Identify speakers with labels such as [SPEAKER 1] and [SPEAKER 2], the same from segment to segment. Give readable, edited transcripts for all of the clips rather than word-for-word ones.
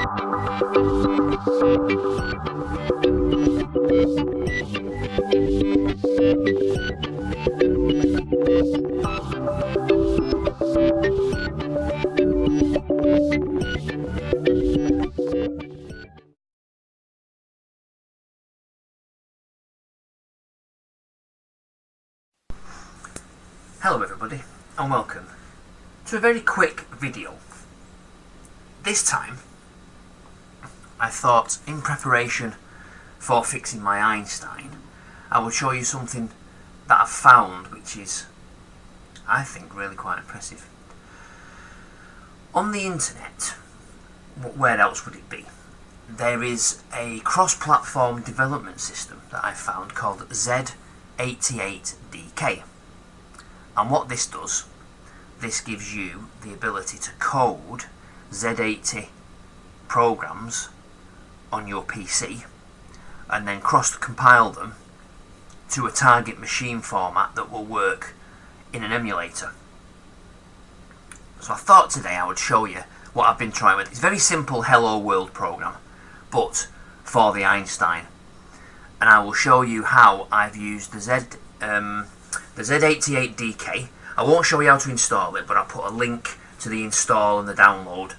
[SPEAKER 1] Hello everybody and welcome to a very quick video. This time I thought, in preparation for fixing my Einstein, I would show you something that I've found which is, I think, really quite impressive. On the internet, where else would it be? There is a cross-platform development system that I found called Z88DK. And what this does, this gives you the ability to code Z80 programs on your PC and then cross-compile them to a target machine format that will work in an emulator. So I thought today I would show you what I've been trying with. It's a very simple Hello World program, but for the Einstein. And I will show you how I've used the Z88DK. I won't show you how to install it, but I'll put a link to the install and the download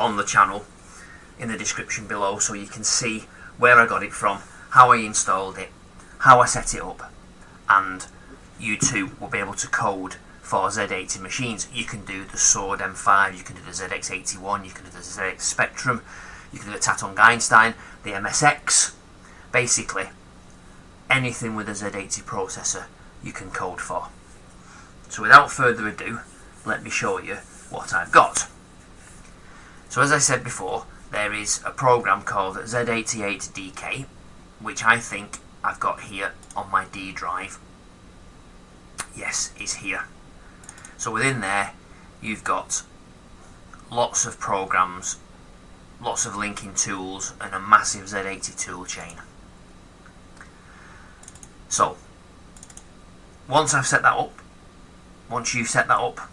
[SPEAKER 1] on the channel in the description below, so you can see where I got it from, how I installed it, how I set it up, and you too will be able to code for Z80 machines. You can do the Sword M5, you can do the ZX81, you can do the ZX Spectrum, you can do the Tatung Einstein, the MSX, basically anything with a Z80 processor you can code for. So without further ado, let me show you what I've got. So as I said before, there is a program called Z88DK, which I think I've got here on my D drive. Yes, it's here. So within there, you've got lots of programs, lots of linking tools, and a massive Z80 tool chain. So once I've set that up, once you've set that up,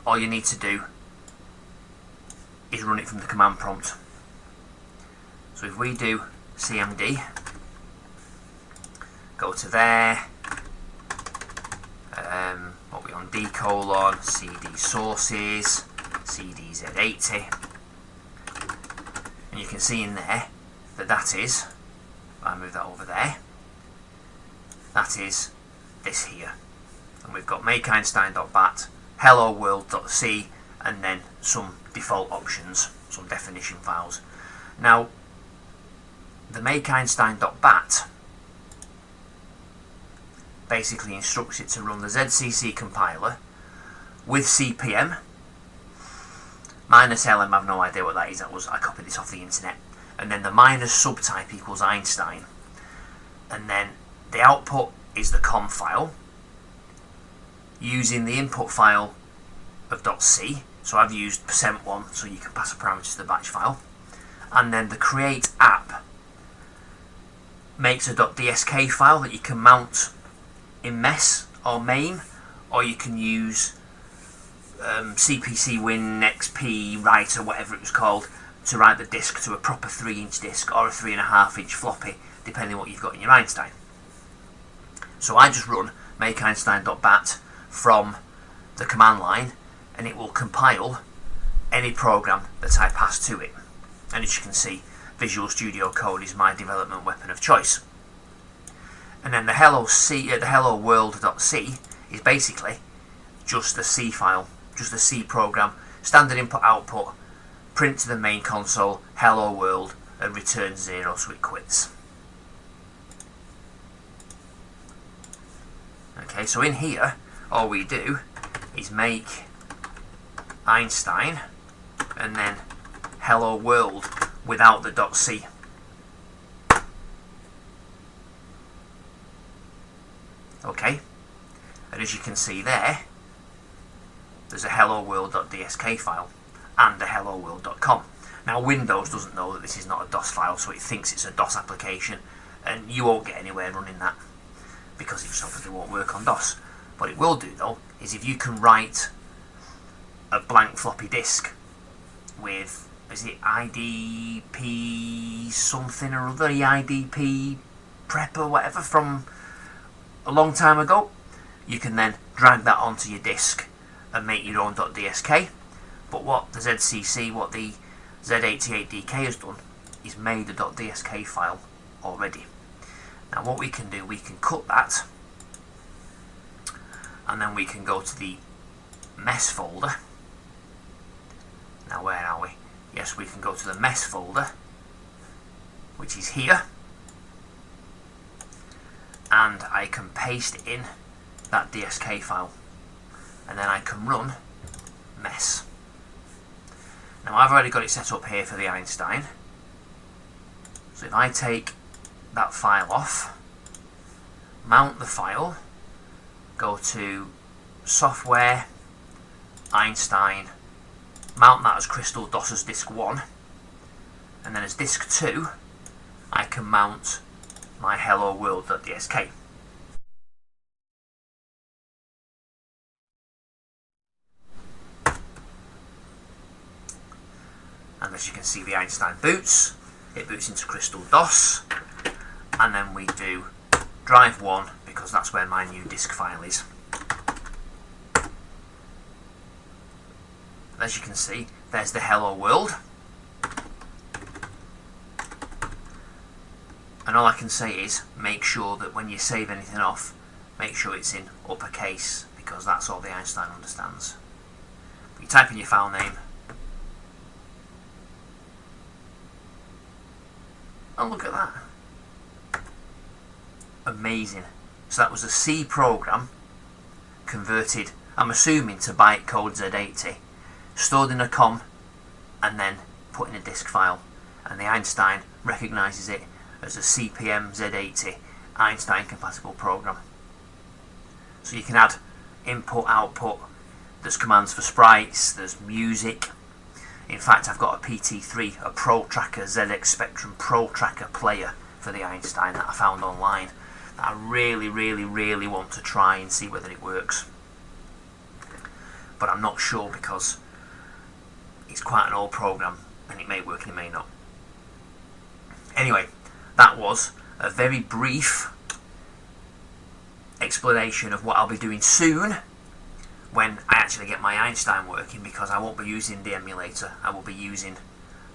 [SPEAKER 1] all you need to do is run it from the command prompt. So if we do cmd, go to there, what we on, D:, cd sources, cd Z80, and you can see in there that is, if I move that over there, that is this here. And we've got makeeinstein.bat, hello world.c, and then some default options, some definition files. Now, the makeeinstein.bat basically instructs it to run the ZCC compiler with CPM minus LM. I've no idea what that is. I copied this off the internet. And then the minus subtype equals Einstein. And then the output is the COM file using the input file of .c. So I've used %1 so you can pass a parameter to the batch file. And then the create app makes a .dsk file that you can mount in MES or MAME, or you can use CPC Win XP Writer, whatever it was called, to write the disk to a proper 3-inch disk or a 3.5-inch floppy, depending on what you've got in your Einstein. So I just run makeeinstein.bat from the command line, and it will compile any program that I pass to it. And as you can see, Visual Studio Code is my development weapon of choice. And then the hello world.c is basically just a C file, just a C program, standard input output, print to the main console, hello world, and return 0 so it quits. Okay, so in here, all we do is make Einstein and then hello world without the .c. Okay, and as you can see there's a hello world.dsk file and a hello world.com. Now Windows doesn't know that this is not a DOS file, so it thinks it's a DOS application, and you won't get anywhere running that because it just obviously won't work on DOS. What it will do though is if you can write a blank floppy disk with is it IDP something or other, EIDP prepper, whatever, from a long time ago. You can then drag that onto your disk and make your own .dsk. But what the Z88DK has done is made a .dsk file already. Now what we can do, we can cut that, and then we can go to the mess folder. Now where are we? Yes, we can go to the mess folder, which is here, and I can paste in that DSK file, and then I can run mess. Now I've already got it set up here for the Einstein, so if I take that file off, mount the file, go to software, Einstein, mount that as Crystal DOS as disk 1, and then as disk 2 I can mount my hello world.dsk. And as you can see, the Einstein boots. It boots into Crystal DOS, and then we do drive 1 because that's where my new disk file is. As you can see, there's the hello world, and all I can say is make sure that when you save anything off, make sure it's in uppercase, because that's all the Einstein understands. You type in your file name, and look at that. Amazing. So that was a C program converted, I'm assuming, to bytecode Z80, stored in a COM, and then put in a disk file. And the Einstein recognises it as a CPM Z80 Einstein compatible program. So you can add input, output, there's commands for sprites, there's music. In fact, I've got a PT3, a Pro Tracker, ZX Spectrum Pro Tracker player for the Einstein that I found online that I really want to try and see whether it works. But I'm not sure because it's quite an old program and it may work and it may not. Anyway, that was a very brief explanation of what I'll be doing soon when I actually get my Einstein working, because I won't be using the emulator, I will be using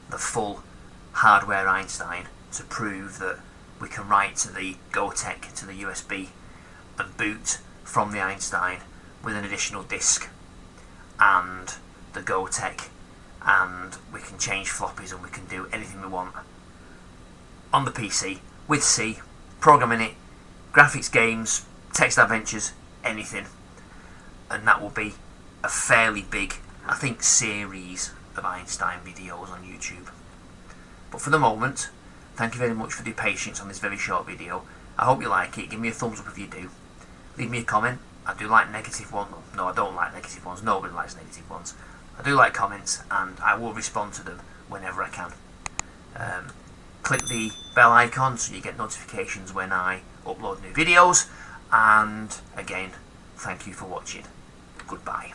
[SPEAKER 1] the full hardware Einstein to prove that we can write to the GoTech, to the USB, and boot from the Einstein with an additional disk and the GoTech, and we can change floppies and we can do anything we want on the PC with C, programming it, graphics, games, text adventures, anything. And that will be a fairly big, I think, series of Einstein videos on YouTube. But for the moment, thank you very much for your patience on this very short video. I hope you like it. Give me a thumbs up if you do. Leave me a comment. I do like negative ones. No, I don't like negative ones. Nobody likes negative ones. I do like comments, and I will respond to them whenever I can. Click the bell icon so you get notifications when I upload new videos. And again, thank you for watching. Goodbye.